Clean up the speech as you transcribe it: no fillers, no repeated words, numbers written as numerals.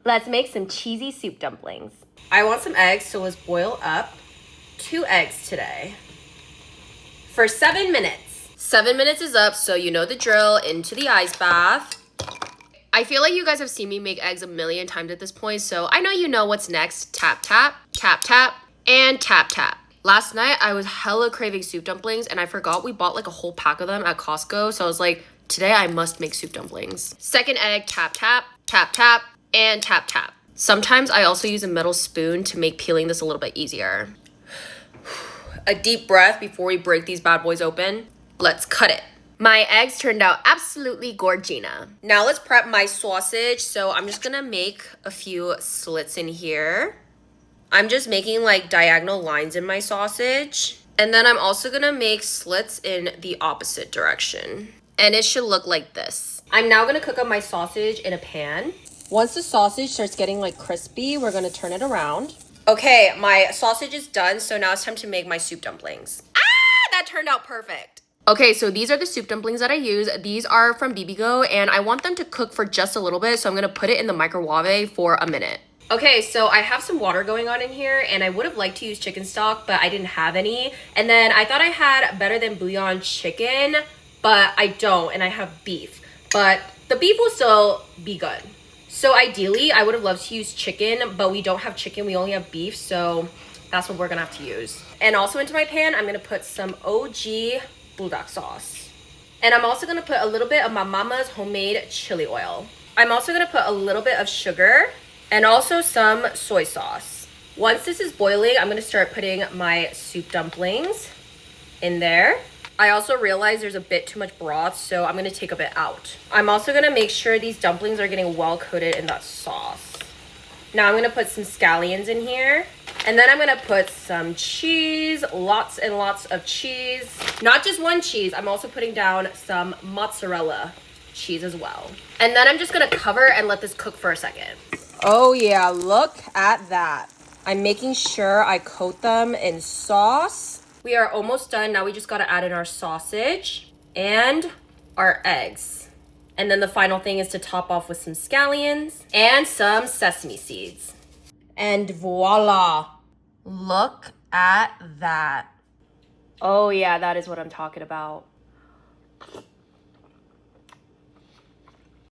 Let's make some cheesy soup dumplings. I want some eggs, so let's boil up 2 eggs today for 7 minutes. 7 minutes is up, so you know the drill. Into the ice bath. I feel like you guys have seen me make eggs a million times at this point, so I know you know what's next. Tap, tap, tap, tap, and tap, tap. Last night, I was hella craving soup dumplings, and I forgot we bought like a whole pack of them at Costco, so I was like, today I must make soup dumplings. Second egg, tap, tap, tap, tap, and tap, tap. Sometimes I also use a metal spoon to make peeling this a little bit easier. A deep breath before we break these bad boys open. Let's cut it. My eggs turned out absolutely gorgina. Now let's prep my sausage. So I'm just gonna make a few slits in here. I'm just making like diagonal lines in my sausage. And then I'm also gonna make slits in the opposite direction. And it should look like this. I'm now gonna cook up my sausage in a pan. Once the sausage starts getting like crispy, we're gonna turn it around. Okay, my sausage is done, so now it's time to make my soup dumplings. Ah, that turned out perfect. Okay, so these are the soup dumplings that I use. These are from Bibigo, and I want them to cook for just a little bit, so I'm gonna put it in the microwave for a minute. Okay, so I have some water going on in here, and I would have liked to use chicken stock, but I didn't have any. And then I thought I had better than bouillon chicken, but I don't, and I have beef. But the beef will still be good. So ideally, I would have loved to use chicken, but we don't have chicken, we only have beef, so that's what we're gonna have to use. And also into my pan, I'm gonna put some OG bulldog sauce. And I'm also gonna put a little bit of my mama's homemade chili oil. I'm also gonna put a little bit of sugar and also some soy sauce. Once this is boiling, I'm gonna start putting my soup dumplings in there. I also realized there's a bit too much broth, so I'm gonna take a bit out. I'm also gonna make sure these dumplings are getting well coated in that sauce. Now I'm gonna put some scallions in here. And then I'm gonna put some cheese, lots and lots of cheese. Not just one cheese, I'm also putting down some mozzarella cheese as well. And then I'm just gonna cover and let this cook for a second. Oh yeah, look at that. I'm making sure I coat them in sauce. We are almost done. Now we just gotta add in our sausage and our eggs. And then the final thing is to top off with some scallions and some sesame seeds. And voila, look at that. Oh yeah, that is what I'm talking about.